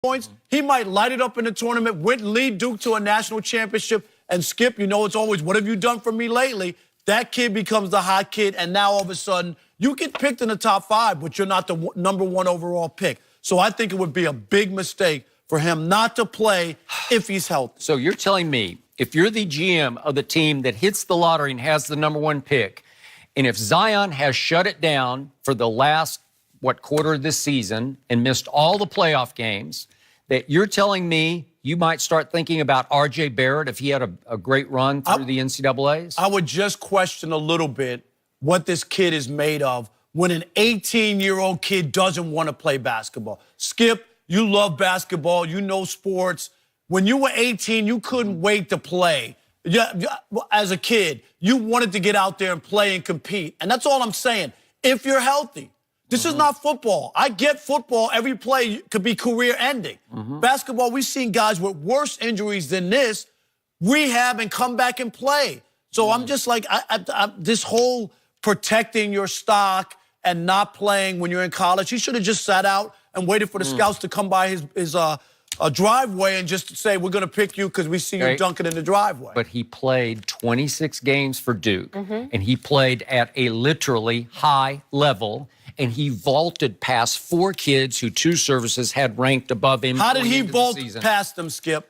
points. He might light it up in the tournament, lead Duke to a national championship, and Skip, you know it's always, what have you done for me lately? That kid becomes the hot kid, and now all of a sudden, you get picked in the top 5, but you're not the #1 overall pick. So I think it would be a big mistake for him not to play if he's healthy. So you're telling me, if you're the GM of the team that hits the lottery and has the #1 pick, and if Zion has shut it down for the last, quarter of this season and missed all the playoff games, that you're telling me you might start thinking about R.J. Barrett if he had a great run through the NCAAs? I would just question a little bit what this kid is made of when an 18-year-old kid doesn't want to play basketball. Skip, you love basketball. You know sports. When you were 18, you couldn't wait to play. As a kid, you wanted to get out there and play and compete. And that's all I'm saying. If you're healthy. This is not football. I get football. Every play could be career-ending. Basketball, we've seen guys with worse injuries than this rehab and come back and play. So I'm just like, this whole protecting your stock and not playing when you're in college, he should have just sat out and waited for the scouts to come by his driveway and just say, we're going to pick you because we see you dunking in the driveway. But he played 26 games for Duke, and he played at a literally high level, and he vaulted past 4 kids who 2 services had ranked above him. How did he vault past them, Skip?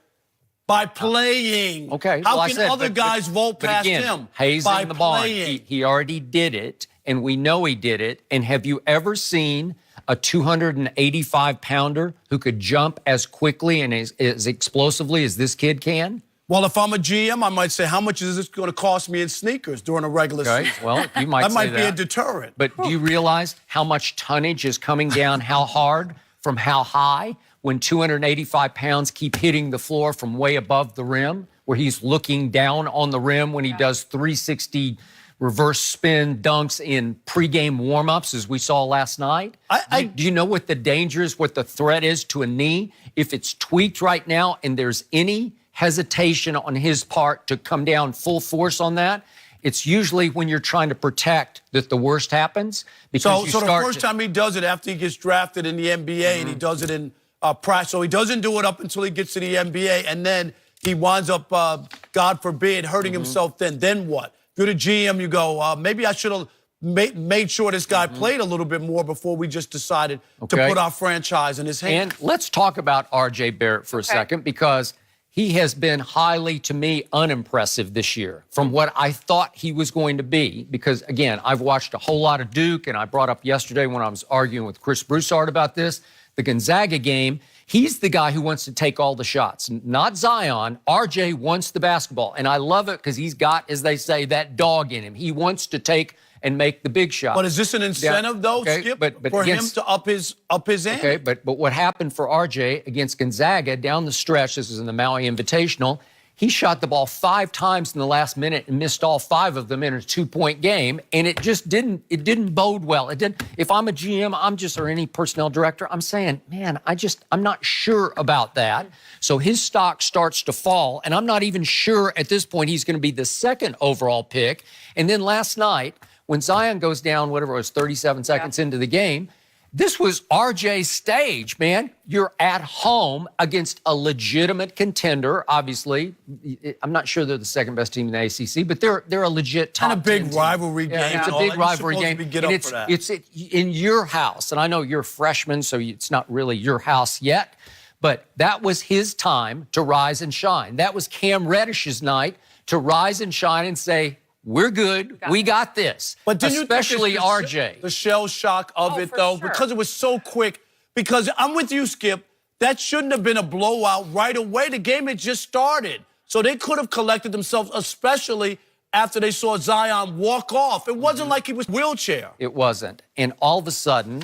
By playing. Okay. How can other guys vault past him? Hayes by in the bond. playing. He already did it, and we know he did it. And have you ever seen a 285-pounder who could jump as quickly and as explosively as this kid can? Well, if I'm a GM, I might say, how much is this going to cost me in sneakers during a regular season? Well, you might that say might be a deterrent. But do you realize how much tonnage is coming down, how hard from how high, when 285 pounds keep hitting the floor from way above the rim, where he's looking down on the rim when he does 360 reverse spin dunks in pregame warm-ups, as we saw last night? Do you know what the danger is, what the threat is to a knee? If it's tweaked right now and there's any hesitation on his part to come down full force on that, it's usually when you're trying to protect that the worst happens. Because so the first time he does it after he gets drafted in the NBA, and he does it in practice. So he doesn't do it up until he gets to the NBA, and then he winds up, God forbid, hurting himself then. Then what? If you're the GM, you go, maybe I should have made sure this guy played a little bit more before we just decided to put our franchise in his hands. And let's talk about R.J. Barrett for a second, because he has been highly, to me, unimpressive this year from what I thought he was going to be. Because, again, I've watched a whole lot of Duke, and I brought up yesterday when I was arguing with Chris Broussard about this, the Gonzaga game. He's the guy who wants to take all the shots, not Zion. RJ wants the basketball, and I love it because he's got, as they say, that dog in him. He wants to take and make the big shot. But is this an incentive, though, Skip, for him to up his end? Okay, but what happened for RJ against Gonzaga down the stretch, this is in the Maui Invitational, he shot the ball 5 times in the last minute and missed all 5 of them in a 2-point game, and it just didn't bode well. It didn't. If I'm a GM, or any personnel director, I'm saying, man, I'm not sure about that. So his stock starts to fall, and I'm not even sure at this point he's going to be the 2nd overall pick. And then last night, when Zion goes down, whatever it was, 37 seconds into the game, this was RJ's stage, man. You're at home against a legitimate contender, obviously. I'm not sure they're the 2nd best team in the ACC, but they're a legit top 10 and a big rivalry game. It's a big rivalry game. And it's in your house, and I know you're a freshman, so it's not really your house yet, but that was his time to rise and shine. That was Cam Reddish's night to rise and shine and say, we're good. We got this. But didn't especially you think RJ. The shell shock of it, though, because it was so quick. Because I'm with you, Skip. That shouldn't have been a blowout right away. The game had just started. So they could have collected themselves, especially after they saw Zion walk off. It wasn't like he was wheelchair. It wasn't. And all of a sudden,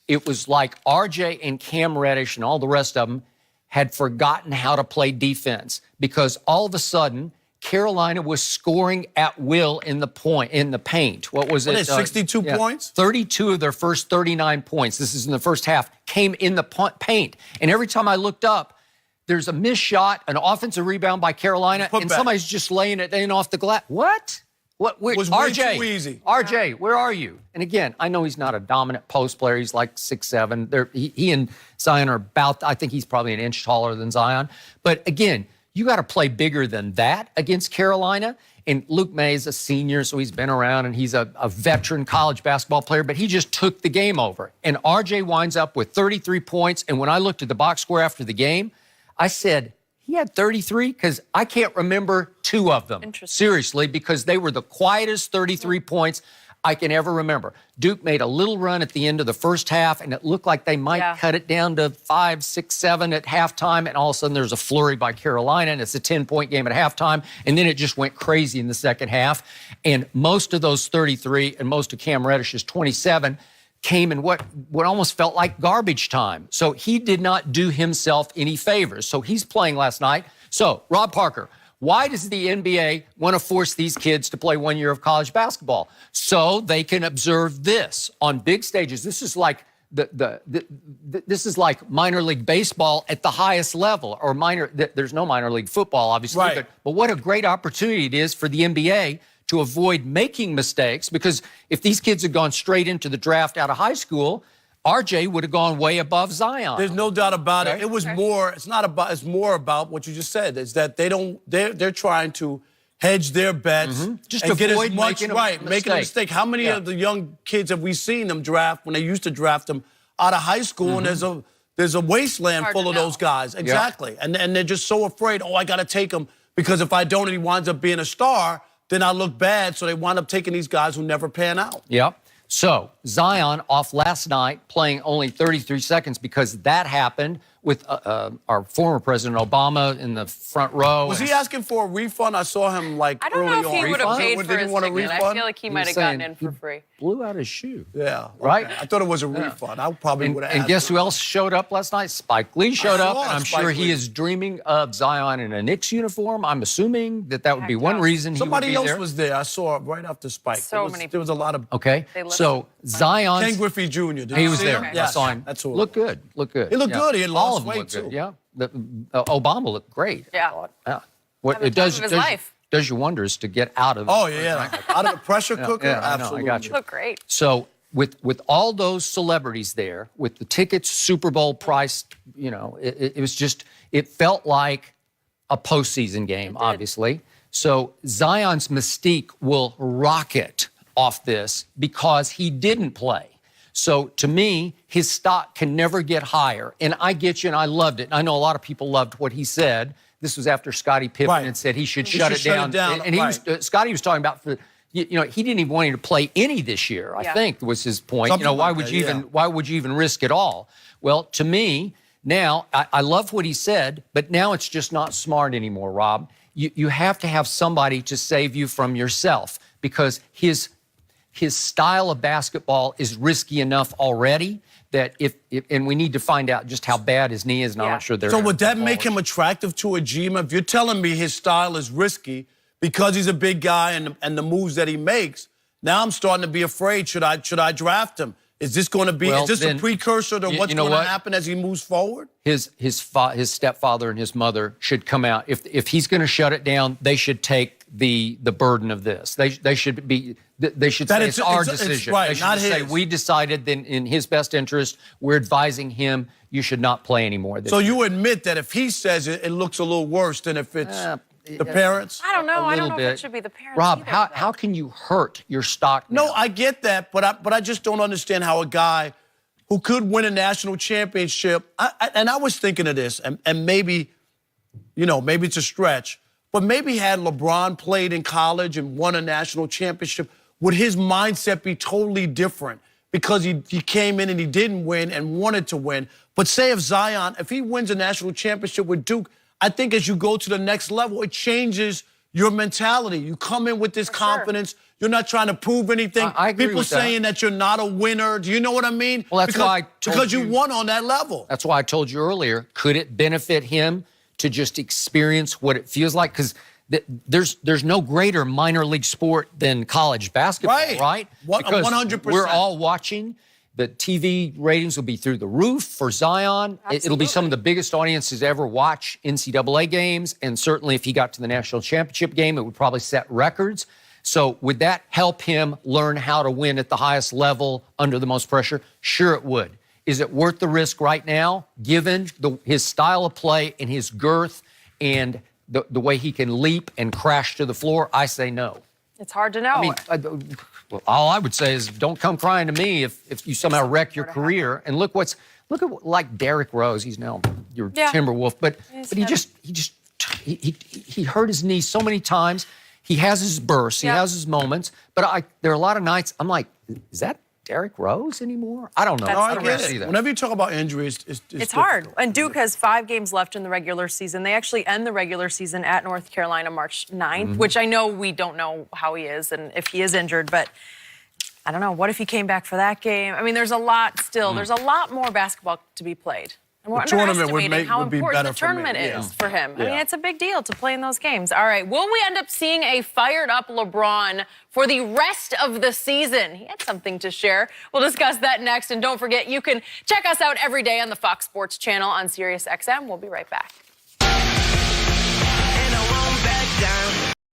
it was like RJ and Cam Reddish and all the rest of them had forgotten how to play defense, because all of a sudden, Carolina was scoring at will in the paint. What was it? 62 points? 32 of their first 39 points. This is in the first half. Came in the paint. And every time I looked up, there's a missed shot, an offensive rebound by Carolina, and somebody's just laying it in off the glass. What? was way too easy. RJ, where are you? And again, I know he's not a dominant post player. He's like 6'7". He and Zion are about, I think he's probably an inch taller than Zion. But again, you got to play bigger than that against Carolina. And Luke May is a senior, so he's been around, and he's a veteran college basketball player, but he just took the game over. And RJ winds up with 33 points. And when I looked at the box score after the game, I said, he had 33? Because I can't remember 2 of them. Seriously, because they were the quietest 33 points I can ever remember. Duke made a little run at the end of the first half, and it looked like they might cut it down to 5, 6, 7 at halftime, and all of a sudden there's a flurry by Carolina, and it's a 10-point game at halftime, and then it just went crazy in the second half. And most of those 33 and most of Cam Reddish's 27 came in what almost felt like garbage time. So he did not do himself any favors. So he's playing last night. So, Rob Parker, why does the NBA want to force these kids to play 1 year of college basketball? So they can observe this on big stages. This is like this is like minor league baseball at the highest level, or there's no minor league football, obviously. Right. But what a great opportunity it is for the NBA to avoid making mistakes, because if these kids had gone straight into the draft out of high school, RJ would have gone way above Zion. There's no doubt about it. It was more, it's more about what you just said, is that they're trying to hedge their bets just and get as avoid much making making a mistake. How many of the young kids have we seen them draft when they used to draft them out of high school, and there's a wasteland full of those guys. Exactly. And they're just so afraid, I got to take him, because if I don't and he winds up being a star, then I look bad. So they wind up taking these guys who never pan out. Yep. So Zion off last night, playing only 33 seconds because that happened with our former President Obama in the front row. Was he asking for a refund? I saw him I don't know if he would have paid for Did he his want a ticket. I refund? feel like he might have gotten in for free. Blew out his shoe. Yeah. Right? I thought it was a refund. I probably would have asked. And guess who else showed up last night? Spike Lee showed up, and I'm sure he is dreaming of Zion in a Knicks uniform. I'm assuming that would be one reason Somebody he would be else was there. I saw it right after Spike. There was a lot of... Okay. So Zion... Ken Griffey Jr. Did he you was see there. him? I saw him. That's who Looked good. Looked good. He looked good. He had All lost of them weight, looked too. good. Yeah. Obama looked great. Yeah. What it does you wonders to get out of. Oh yeah, out of a pressure cooker. Absolutely. I got you. Look great. So with all those celebrities there, with the tickets Super Bowl priced, it was just, it felt like a postseason game, obviously. So Zion's mystique will rocket off this because he didn't play. So to me, his stock can never get higher. And I get you, and I loved it. And I know a lot of people loved what he said. This was after Scottie Pippen had said he should shut it down. And Scottie was talking about, he didn't even want him to play any this year, I think was his point. Why would you even risk it all? Well, to me, now, I love what he said, but now it's just not smart anymore, Rob. You have to have somebody to save you from yourself, because his style of basketball is risky enough already that and we need to find out just how bad his knee is, and I'm not sure they're... So would that make him attractive to a GM? If you're telling me his style is risky because he's a big guy and the moves that he makes, now I'm starting to be afraid. Should I draft him? Is this going to be, is this a precursor to what's going to happen as he moves forward? His stepfather and his mother should come out. If he's going to shut it down, they should take the burden of this. They should say it's our decision. Right, they should not say, his. we decided that in his best interest, we're advising him, you should not play anymore. So you admit that if he says it, it looks a little worse than if it's the parents? I don't know. I don't know if it should be the parents. Rob, either, how can you hurt your stock now? No, I get that, but I just don't understand how a guy who could win a national championship, and I was thinking of this, and maybe, maybe it's a stretch, but maybe had LeBron played in college and won a national championship, would his mindset be totally different? Because he came in and he didn't win and wanted to win. But say if Zion, if he wins a national championship with Duke, I think as you go to the next level, it changes your mentality. You come in with this confidence. Sure. You're not trying to prove anything. I agree People with saying that you're not a winner. Do you know what I mean? Well, that's why I told because you won on that level. That's why I told you earlier, could it benefit him to just experience what it feels like? Because there's no greater minor league sport than college basketball, right? Because 100%. We're all watching. The TV ratings will be through the roof for Zion. It'll be some of the biggest audiences ever watch NCAA games. And certainly if he got to the national championship game, it would probably set records. So would that help him learn how to win at the highest level under the most pressure? Sure it would. Is it worth the risk right now, given his style of play and his girth and the way he can leap and crash to the floor? I say no. It's hard to know. I mean, well, all I would say is don't come crying to me if you somehow wreck your career. And look at like Derrick Rose. He's now your Timberwolf, but he hurt his knee so many times. He has his bursts, he has his moments, but there are a lot of nights I'm like, is that Derrick Rose anymore? I don't know. I don't really see that. Whenever you talk about injuries, it's hard. And Duke has 5 games left in the regular season. They actually end the regular season at North Carolina March 9th, which I know we don't know how he is and if he is injured, but I don't know. What if he came back for that game? I mean, there's a lot still. There's a lot more basketball to be played. And we're underestimating how important the tournament is for him. I mean, it's a big deal to play in those games. All right, will we end up seeing a fired-up LeBron for the rest of the season? He had something to share. We'll discuss that next. And don't forget, you can check us out every day on the Fox Sports channel on SiriusXM. We'll be right back.